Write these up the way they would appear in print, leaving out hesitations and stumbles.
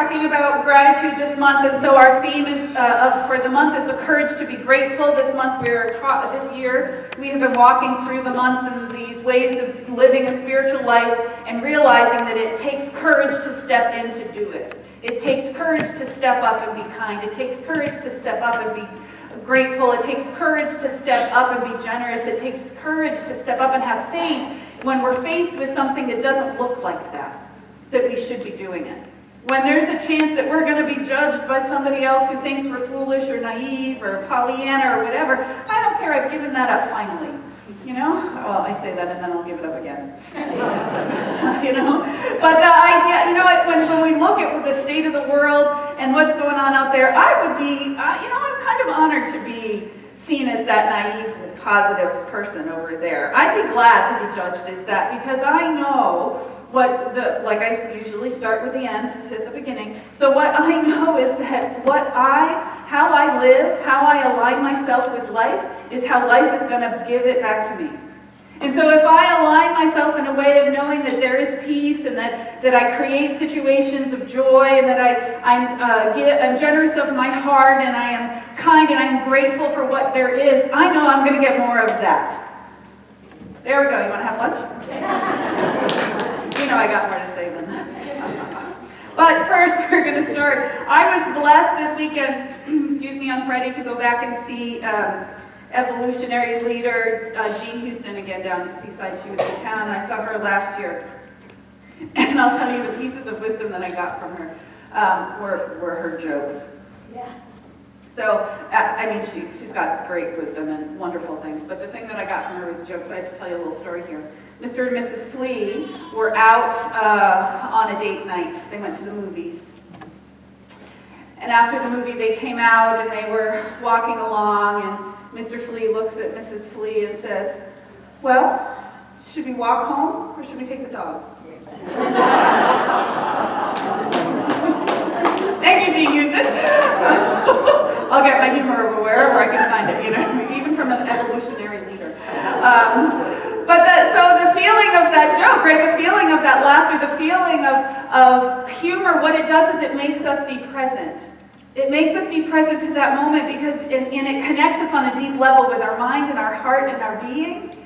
talking about gratitude this month, and so our theme is for the month is the courage to be grateful. This month this year we have been walking through the months and these ways of living a spiritual life and realizing that it takes courage to step in to do it. It takes courage to step up and be kind. It takes courage to step up and be grateful. It takes courage to step up and be generous. It takes courage to step up and have faith when we're faced with something that doesn't look like that we should be doing it. When there's a chance that we're going to be judged by somebody else who thinks we're foolish or naive or Pollyanna or whatever, I don't care, I've given that up finally. You know? Well, I say that and then I'll give it up again. You know? But the idea, you know what, when we look at the state of the world and what's going on out there, I would be, I'm kind of honored to be seen as that naive, positive person over there. I'd be glad to be judged as that because I know like I usually start with the end, at the beginning. So what I know is that how I live, how I align myself with life is how life is going to give it back to me. And so if I align myself in a way of knowing that there is peace and that I create situations of joy and that I'm generous of my heart and I am kind and I'm grateful for what there is, I know I'm going to get more of that. There we go. You want to have lunch? You know I got more to say than that. But first, we're going to start. I was blessed this weekend, on Friday, to go back and see evolutionary leader Jean Houston again down at Seaside. She was in town, and I saw her last year. And I'll tell you, the pieces of wisdom that I got from her were her jokes. Yeah. So, she's got great wisdom and wonderful things, but the thing that I got from her was jokes. I have to tell you a little story here. Mr. and Mrs. Flea were out on a date night. They went to the movies. And after the movie, they came out and they were walking along, and Mr. Flea looks at Mrs. Flea and says, "Well, should we walk home or should we take the dog?" Thank you, Jean Houston. I'll get my humor wherever I can find it, even from an evolutionary leader. So the feeling of that joke, right? The feeling of that laughter, the feeling of humor, what it does is it makes us be present. It makes us be present to that moment because and it connects us on a deep level with our mind and our heart and our being.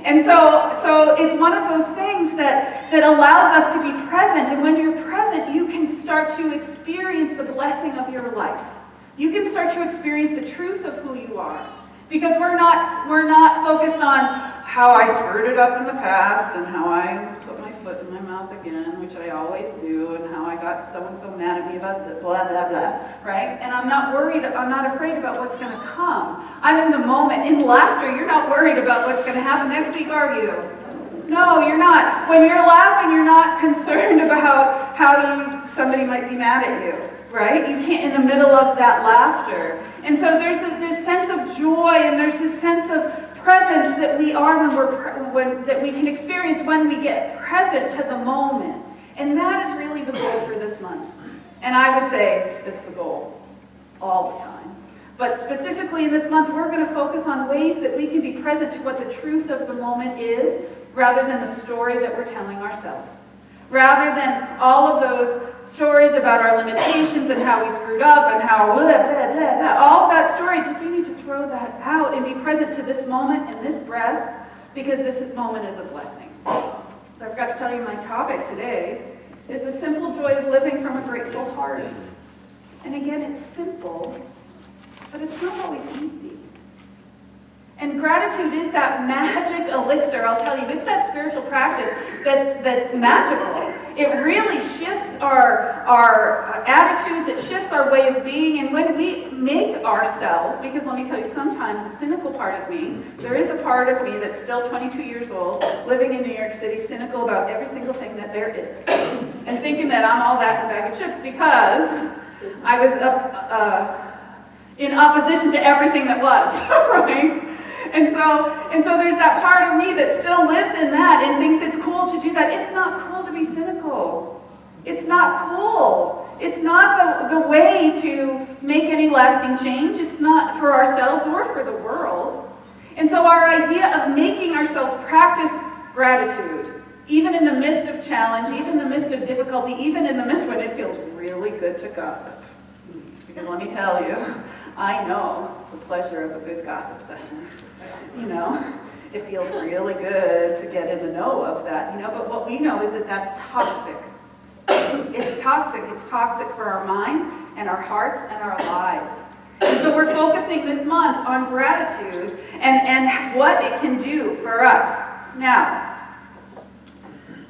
And so it's one of those things that allows us to be present. And when you're present, you can start to experience the blessing of your life. You can start to experience the truth of who you are. Because we're not focused on how I screwed it up in the past and how I put my foot in my mouth again, which I always do, and how I got so-and-so mad at me about the blah, blah, blah, right? And I'm not afraid about what's going to come. I'm in the moment. In laughter, you're not worried about what's going to happen next week, are you? No, you're not. When you're laughing, you're not concerned about how somebody might be mad at you. Right? You can't in the middle of that laughter. And so there's this sense of joy and there's this sense of presence that we are that we can experience when we get present to the moment. And that is really the goal for this month. And I would say it's the goal all the time. But specifically in this month, we're going to focus on ways that we can be present to what the truth of the moment is rather than the story that we're telling ourselves. Rather than all of those stories about our limitations and how we screwed up and how blah, blah, blah, blah, all of that story, we need to throw that out and be present to this moment and this breath because this moment is a blessing. So I forgot to tell you my topic today is the simple joy of living from a grateful heart. And again, it's simple, but it's not always easy. And gratitude is that magic elixir, I'll tell you. It's that spiritual practice that's magical. It really shifts our attitudes. It shifts our way of being. And when we make ourselves, because let me tell you, sometimes the cynical part of me, there is a part of me that's still 22 years old, living in New York City, cynical about every single thing that there is. And thinking that I'm all that in a bag of chips because I was in opposition to everything that was, right? And so there's that part of me that still lives in that and thinks it's cool to do that. It's not cool to be cynical. It's not cool. It's not the way to make any lasting change. It's not for ourselves or for the world. And so our idea of making ourselves practice gratitude Even in the midst of challenge, even in the midst of difficulty, even in the midst when it feels really good to gossip. Because let me tell you, I know the pleasure of a good gossip session. You know, it feels really good to get in the know of that, you know, but what we know is that that's toxic. It's toxic. It's toxic for our minds and our hearts and our lives. And so we're focusing this month on gratitude and what it can do for us. Now,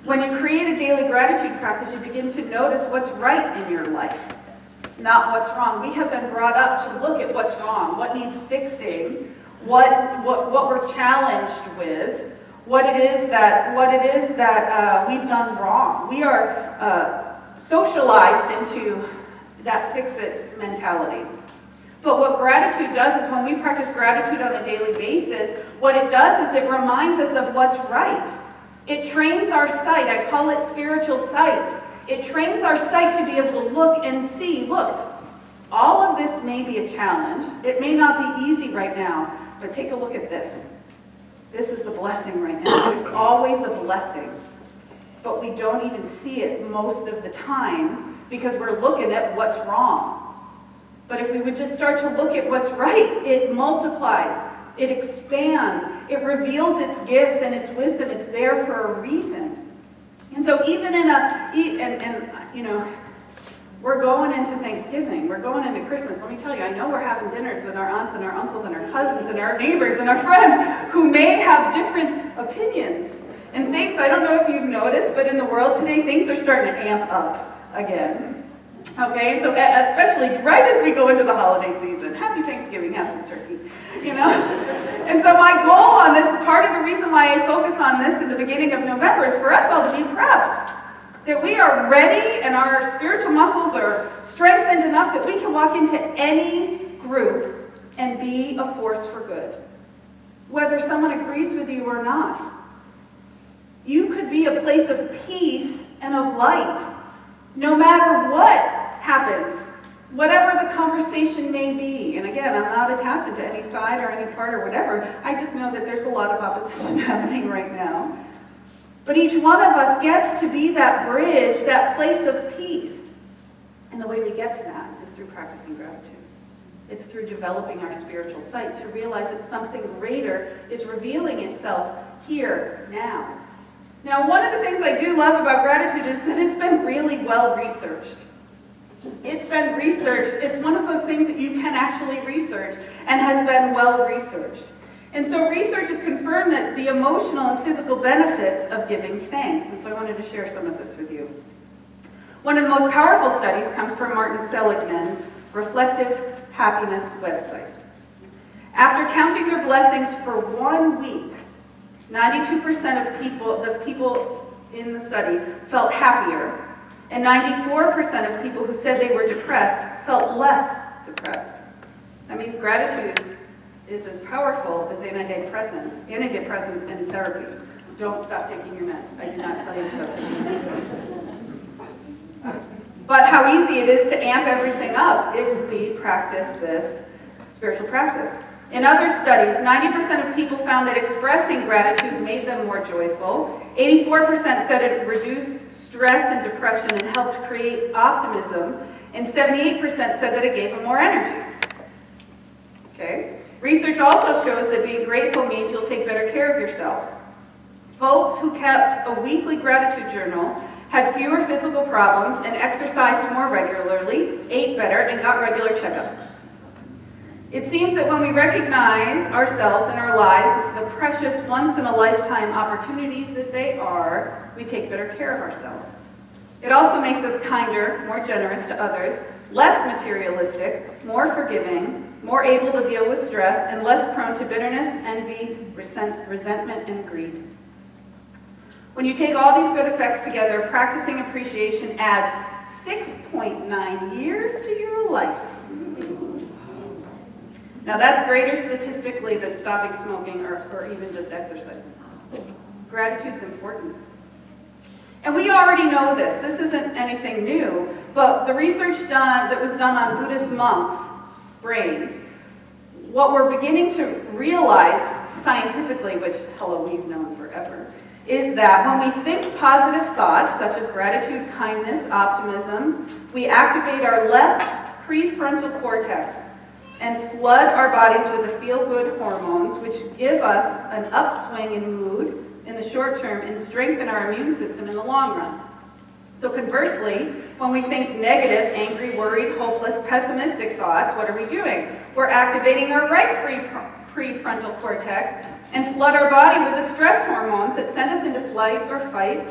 when you create a daily gratitude practice, you begin to notice what's right in your life, not what's wrong. We have been brought up to look at what's wrong, what needs fixing, what we're challenged with, what it is that we've done wrong. We are socialized into that fix-it mentality. But what gratitude does is when we practice gratitude on a daily basis, what it does is it reminds us of what's right. It trains our sight. I call it spiritual sight. It trains our sight to be able to look and see, look, all of this may be a challenge. It may not be easy right now, but take a look at this. This is the blessing right now. There's always a blessing, but we don't even see it most of the time because we're looking at what's wrong. But if we would just start to look at what's right, it multiplies, it expands, it reveals its gifts and its wisdom. It's there for a reason. And so even in you know, we're going into Thanksgiving, we're going into Christmas. Let me tell you, I know we're having dinners with our aunts and our uncles and our cousins and our neighbors and our friends who may have different opinions. And things, I don't know if you've noticed, but in the world today, things are starting to amp up again. Okay, so especially right as we go into the holiday season, happy Thanksgiving, have some turkey, you know? And so my goal on this, part of the reason why I focus on this in the beginning of November is for us all to be prepped. That we are ready and our spiritual muscles are strengthened enough that we can walk into any group and be a force for good. Whether someone agrees with you or not. You could be a place of peace and of light. No matter what happens, whatever the conversation may be. And again, I'm not attaching to any side or any part or whatever. I just know that there's a lot of opposition happening right now. But each one of us gets to be that bridge, that place of peace. And the way we get to that is through practicing gratitude. It's through developing our spiritual sight to realize that something greater is revealing itself here, now. Now, one of the things I do love about gratitude is that it's been really well researched. It's been researched. It's one of those things that you can actually research and has been well researched. And so research has confirmed that the emotional and physical benefits of giving thanks. And so I wanted to share some of this with you. One of the most powerful studies comes from Martin Seligman's Reflective Happiness website. After counting their blessings for 1 week, 92% of the people in the study felt happier, and 94% of people who said they were depressed felt less depressed. That means gratitude is as powerful as antidepressants and therapy. Don't stop taking your meds. I did not tell you to stop taking your meds. But how easy it is to amp everything up if we practice this spiritual practice. In other studies, 90% of people found that expressing gratitude made them more joyful. 84% said it reduced stress and depression and helped create optimism. And 78% said that it gave them more energy. Okay? Research also shows that being grateful means you'll take better care of yourself. Folks who kept a weekly gratitude journal had fewer physical problems and exercised more regularly, ate better, and got regular checkups. It seems that when we recognize ourselves and our lives as the precious once-in-a-lifetime opportunities that they are, we take better care of ourselves. It also makes us kinder, more generous to others, less materialistic, more forgiving, more able to deal with stress, and less prone to bitterness, envy, resentment, and greed. When you take all these good effects together, practicing appreciation adds 6.9 years to your life. Now that's greater statistically than stopping smoking or even just exercising. Gratitude's important. And we already know this. This isn't anything new, but the research that was done on Buddhist monks' brains, what we're beginning to realize scientifically, which, hello, we've known forever, is that when we think positive thoughts, such as gratitude, kindness, optimism, we activate our left prefrontal cortex and flood our bodies with the feel-good hormones, which give us an upswing in mood in the short term and strengthen our immune system in the long run. So conversely, when we think negative, angry, worried, hopeless, pessimistic thoughts, what are we doing? We're activating our right prefrontal cortex and flood our body with the stress hormones that send us into flight or fight,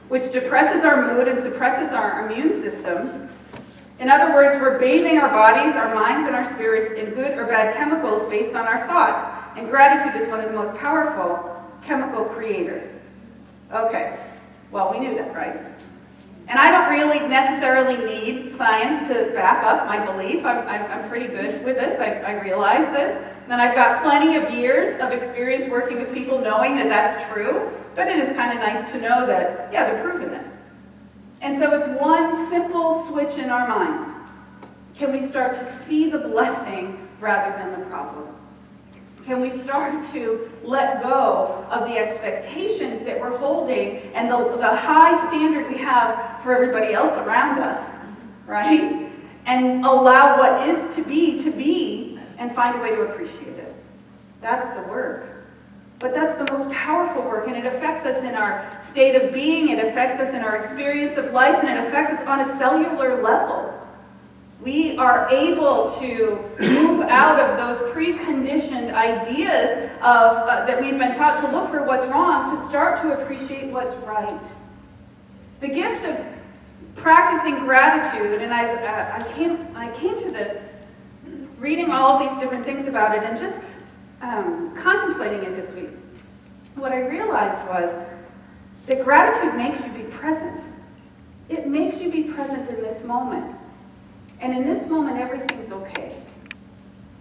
which depresses our mood and suppresses our immune system. In other words, we're bathing our bodies, our minds, and our spirits in good or bad chemicals based on our thoughts. And gratitude is one of the most powerful chemical creators. Okay, well, we knew that, right? And I don't really necessarily need science to back up my belief. I'm pretty good with this. I realize this. And I've got plenty of years of experience working with people knowing that that's true. But it is kind of nice to know that, yeah, they're proving it. And so it's one simple switch in our minds. Can we start to see the blessing rather than the problem? Can we start to let go of the expectations that we're holding and the high standard we have for everybody else around us, right? And allow what is to be, and find a way to appreciate it. That's the work. But that's the most powerful work, and it affects us in our state of being, it affects us in our experience of life, and it affects us on a cellular level. We are able to move out of those preconditioned ideas of that we've been taught to look for what's wrong, to start to appreciate what's right. The gift of practicing gratitude, and I came to this reading all of these different things about it and just contemplating it this week. What I realized was that gratitude makes you be present. It makes you be present in this moment. And in this moment, everything's okay.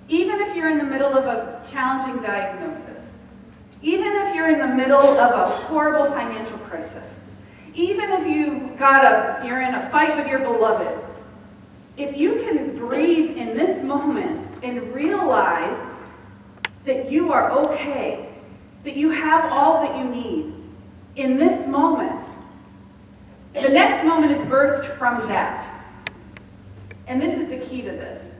Even if you're in the middle of a challenging diagnosis, even if you're in the middle of a horrible financial crisis, even if you're in a fight with your beloved, if you can breathe in this moment and realize that you are okay, that you have all that you need in this moment, the next moment is birthed from that. And this is the key to this.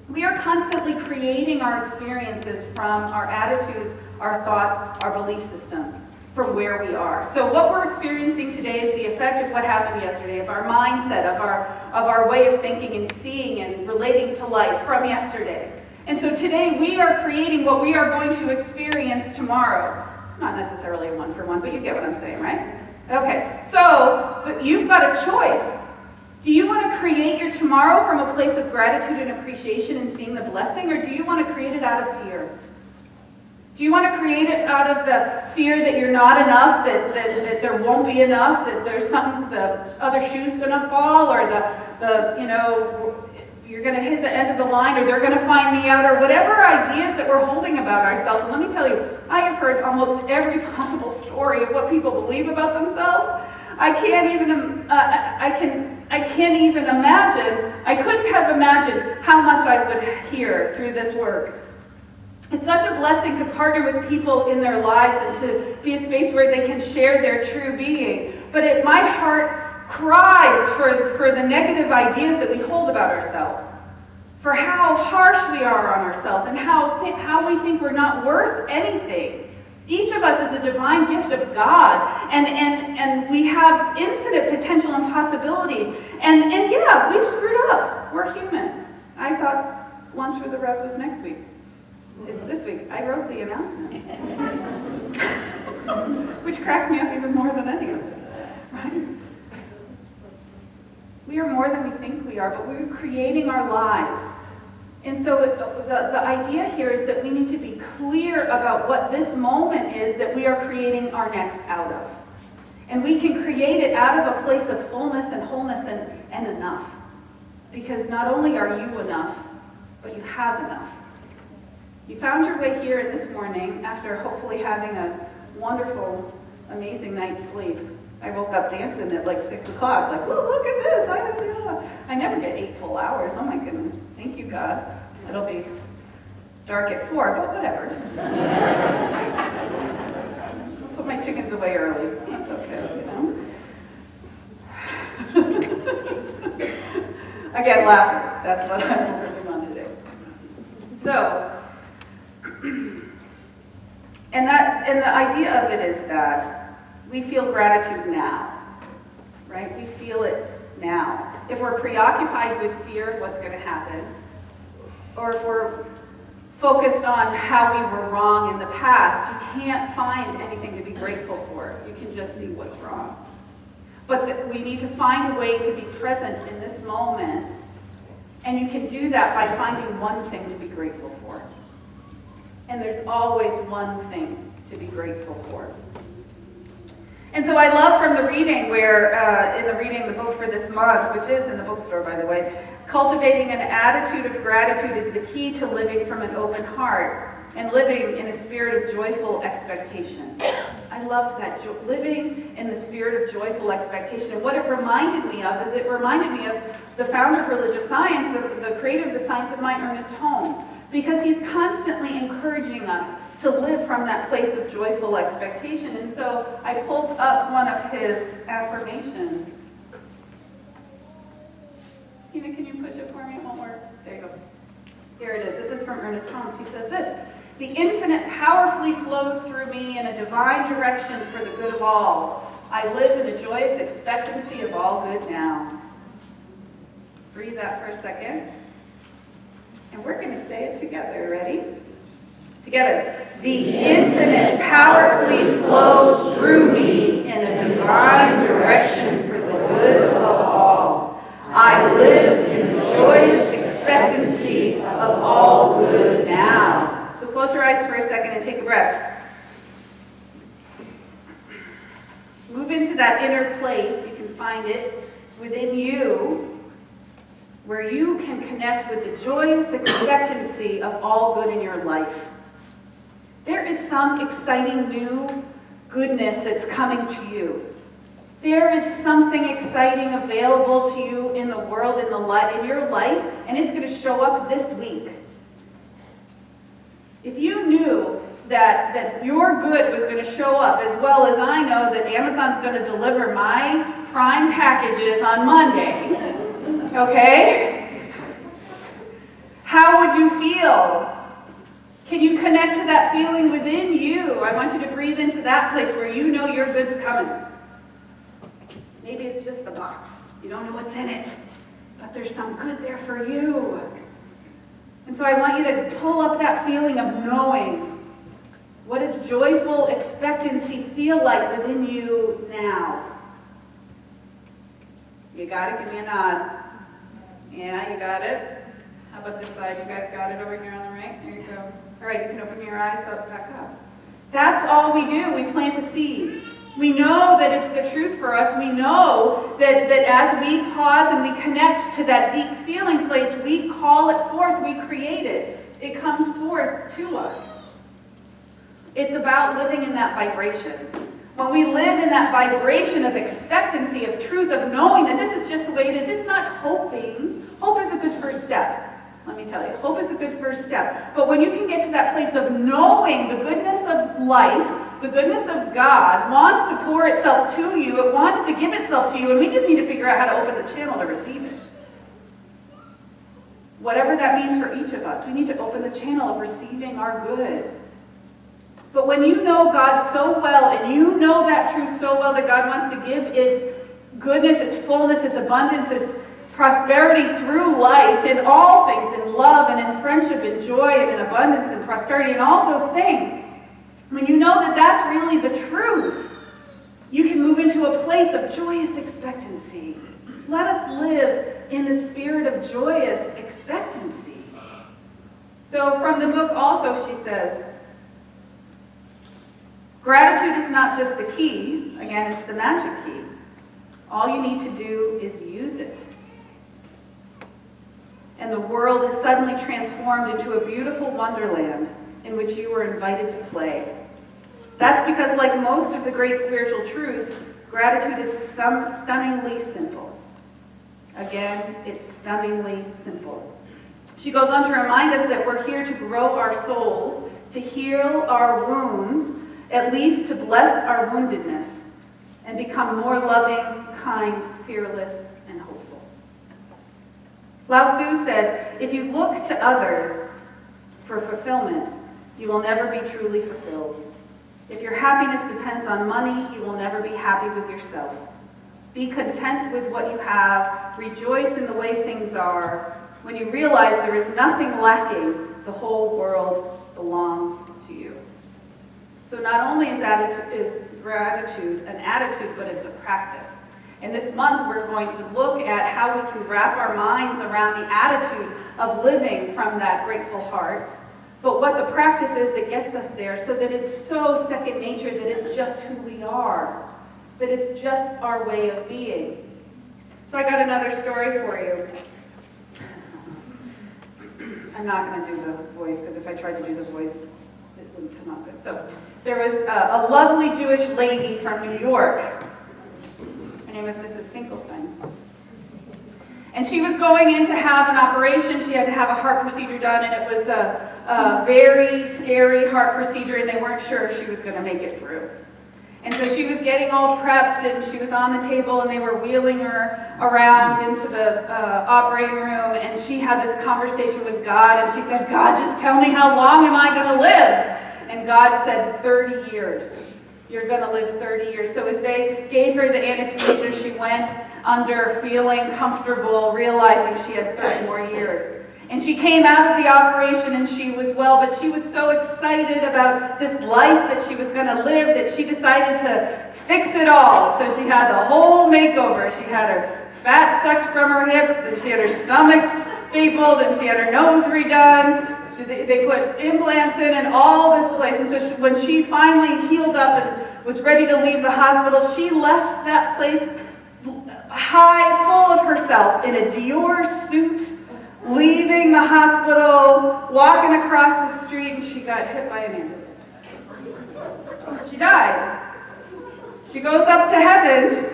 We are constantly creating our experiences from our attitudes, our thoughts, our belief systems, from where we are. So what we're experiencing today is the effect of what happened yesterday, of our mindset, of our way of thinking and seeing and relating to life from yesterday. And so today we are creating what we are going to experience tomorrow. It's not necessarily a one-for-one, but you get what I'm saying, right? Okay, so you've got a choice. Do you want to create your tomorrow from a place of gratitude and appreciation and seeing the blessing, or do you want to create it out of fear? Do you want to create it out of the fear that you're not enough, that there won't be enough, that there's something, the other shoe's going to fall, or you're going to hit the end of the line, or they're going to find me out, or whatever ideas that we're holding about ourselves. And let me tell you, I have heard almost every possible story of what people believe about themselves. I can't even imagine, I couldn't have imagined how much I would hear through this work. It's such a blessing to partner with people in their lives and to be a space where they can share their true being. But my heart cries for the negative ideas that we hold about ourselves, for how harsh we are on ourselves and how we think we're not worth anything. Each of us is a divine gift of God, and we have infinite potential and possibilities. And yeah, we've screwed up. We're human. I thought lunch with the Rev was next week. It's this week. I wrote the announcement. Which cracks me up even more than any of it, right? We are more than we think we are, but we're creating our lives. And so the idea here is that we need to be clear about what this moment is that we are creating our next out of. And we can create it out of a place of fullness and wholeness and enough. Because not only are you enough, but you have enough. You found your way here this morning after hopefully having a wonderful, amazing night's sleep. I woke up dancing at like 6 o'clock, like, well, look at this. I never get 8 full hours. Oh my goodness. Thank you, God. It'll be dark at 4, but whatever. I'll put put my chickens away early. That's okay, Again, laughter. That's what I'm focusing on today. So, and the idea of it is that we feel gratitude now, right? We feel it now. If we're preoccupied with fear of what's going to happen, or if we're focused on how we were wrong in the past, you can't find anything to be grateful for. You can just see what's wrong. But we need to find a way to be present in this moment, and you can do that by finding one thing to be grateful for. And there's always one thing to be grateful for. And so I love from the reading where, in the reading, the book for this month, which is in the bookstore, by the way, cultivating an attitude of gratitude is the key to living from an open heart and living in a spirit of joyful expectation. I loved that, living in the spirit of joyful expectation. And what it reminded me of is it reminded me of the founder of religious science, the creator of the science of mind, Ernest Holmes, because he's constantly encouraging us to live from that place of joyful expectation. And so I pulled up one of his affirmations. Tina, can you push it for me? It won't work. There you go. Here it is. This is from Ernest Holmes. He says this: "The infinite powerfully flows through me in a divine direction for the good of all. I live in the joyous expectancy of all good now." Breathe that for a second. And we're going to say it together. Ready? Together. "The infinite powerfully flows through me in a divine direction for the good of all. I live in the joyous expectancy of all good now." So close your eyes for a second and take a breath. Move into that inner place. You can find it within you, where you can connect with the joyous expectancy of all good in your life. There is some exciting new goodness that's coming to you. There is something exciting available to you in the world, in your life, and it's going to show up this week. If you knew that your good was going to show up, as well as I know that Amazon's going to deliver my Prime packages on Monday, okay? How would you feel? Can you connect to that feeling within you? I want you to breathe into that place where you know your good's coming. Maybe it's just the box. You don't know what's in it, but there's some good there for you. And so I want you to pull up that feeling of knowing. What does joyful expectancy feel like within you now? You got it? Give me a nod. Yeah, you got it. How about this side? You guys got it over here on the right? There you go. All right, you can open your eyes up, back up. That's all we do. We plant a seed. We know that it's the truth for us. We know that as we pause and we connect to that deep feeling place, we call it forth, we create it. It comes forth to us. It's about living in that vibration. When we live in that vibration of expectancy, of truth, of knowing that this is just the way it is, it's not hoping. Hope is a good first step. Let me tell you, hope is a good first step. But when you can get to that place of knowing the goodness of life, the goodness of God wants to pour itself to you, it wants to give itself to you, and we just need to figure out how to open the channel to receive it. Whatever that means for each of us, we need to open the channel of receiving our good. But when you know God so well, and you know that truth so well that God wants to give its goodness, its fullness, its abundance, its prosperity through life in all things, in love and in friendship and joy and in abundance and prosperity and all those things, when you know that that's really the truth, you can move into a place of joyous expectancy. Let us live in the spirit of joyous expectancy. So from the book also she says, gratitude is not just the key. Again, it's the magic key. All you need to do is use it. And the world is suddenly transformed into a beautiful wonderland in which you were invited to play. That's because, like most of the great spiritual truths, gratitude is stunningly simple. Again, it's stunningly simple. She goes on to remind us that we're here to grow our souls, to heal our wounds, at least to bless our woundedness and become more loving, kind, fearless, and hopeful. Lao Tzu said, if you look to others for fulfillment, you will never be truly fulfilled. If your happiness depends on money, you will never be happy with yourself. Be content with what you have. Rejoice in the way things are. When you realize there is nothing lacking, the whole world belongs to you. So not only is gratitude an attitude, but it's a practice. And this month we're going to look at how we can wrap our minds around the attitude of living from that grateful heart, but what the practice is that gets us there so that it's so second nature that it's just who we are, that it's just our way of being. So I got another story for you. I'm not going to do the voice, because if I tried to do the voice, it wouldn't come out good. So there was a lovely Jewish lady from New York. Her name was Mrs. Finkelstein. And she was going in to have an operation. She had to have a heart procedure done, and it was a very scary heart procedure, and they weren't sure if she was going to make it through. And so she was getting all prepped, and she was on the table, and they were wheeling her around into the operating room, and she had this conversation with God, and she said, God, just tell me, how long am I going to live? And God said, 30 years. You're going to live 30 years. So as they gave her the anesthesia, she went under feeling comfortable, realizing she had 30 more years. And she came out of the operation and she was well, but she was so excited about this life that she was going to live that she decided to fix it all. So she had the whole makeover. She had her fat sucked from her hips, and she had her stomach stapled, and she had her nose redone. So they put implants in and all this place. And so when she finally healed up and was ready to leave the hospital, she left that place high, full of herself, in a Dior suit, leaving the hospital, walking across the street, and she got hit by an ambulance. She died. She goes up to heaven.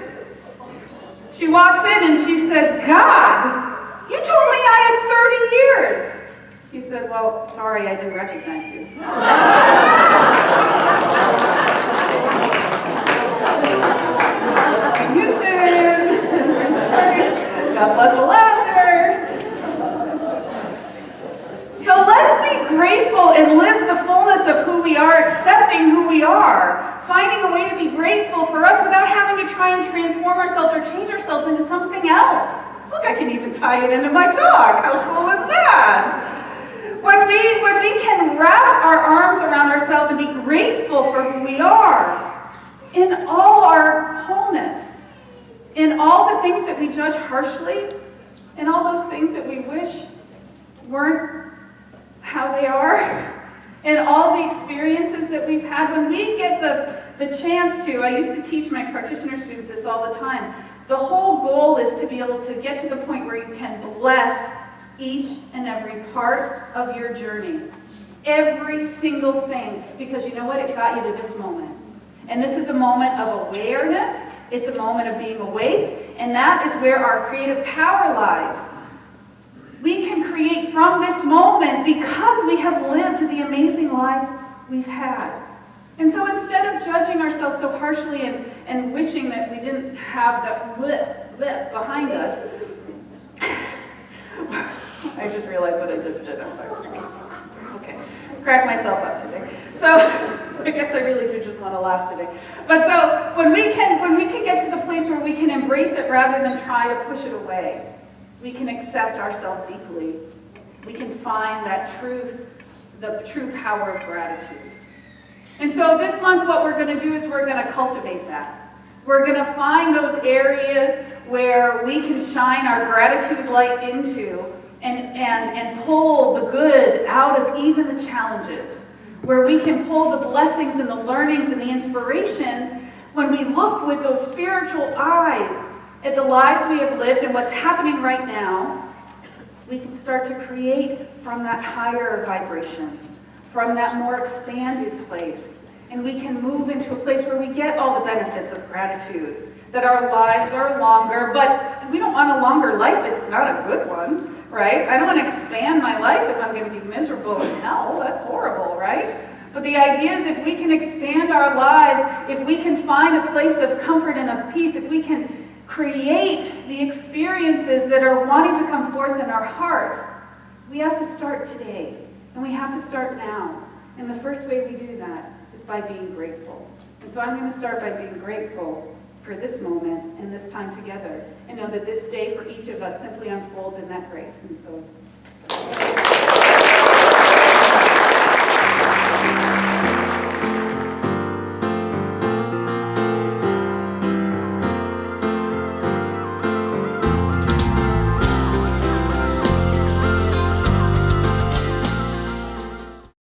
She walks in and she says, God, you told me I had 30 years. He said, well, sorry, I didn't recognize you. Houston. God bless the laughter. So let's be grateful and live the fullness of who we are, accepting who we are, finding a way to be grateful for us without having to try and transform ourselves or change ourselves into something else. Look, I can even tie it into my talk. How cool is that? When we can wrap our arms around ourselves and be grateful for who we are, in all our wholeness, in all the things that we judge harshly, in all those things that we wish weren't how they are, in all the experiences that we've had, when we get the chance to, I used to teach my practitioner students this all the time, the whole goal is to be able to get to the point where you can bless each and every part of your journey. Every single thing. Because you know what? It got you to this moment. And this is a moment of awareness. It's a moment of being awake. And that is where our creative power lies. We can create from this moment because we have lived the amazing lives we've had. And so instead of judging ourselves so harshly and wishing that we didn't have that blip behind us, I just realized what I just did. I'm sorry. Okay, crack myself up today. So I guess I really do just want to laugh today. But so when we can get to the place where we can embrace it rather than try to push it away, we can accept ourselves deeply. We can find that truth, the true power of gratitude. And so this month what we're going to do is we're going to cultivate that. We're going to find those areas where we can shine our gratitude light into and pull the good out of even the challenges, where we can pull the blessings and the learnings and the inspirations when we look with those spiritual eyes at the lives we have lived and what's happening right now. We can start to create from that higher vibration, from that more expanded place, and we can move into a place where we get all the benefits of gratitude, that our lives are longer, but we don't want a longer life. It's not a good one, right? I don't want to expand my life if I'm going to be miserable in hell. That's horrible, right? But the idea is if we can expand our lives, if we can find a place of comfort and of peace, if we can create the experiences that are wanting to come forth in our heart, we have to start today. And we have to start now. And the first way we do that is by being grateful. And so I'm going to start by being grateful for this moment and this time together. And know that this day for each of us simply unfolds in that grace. And so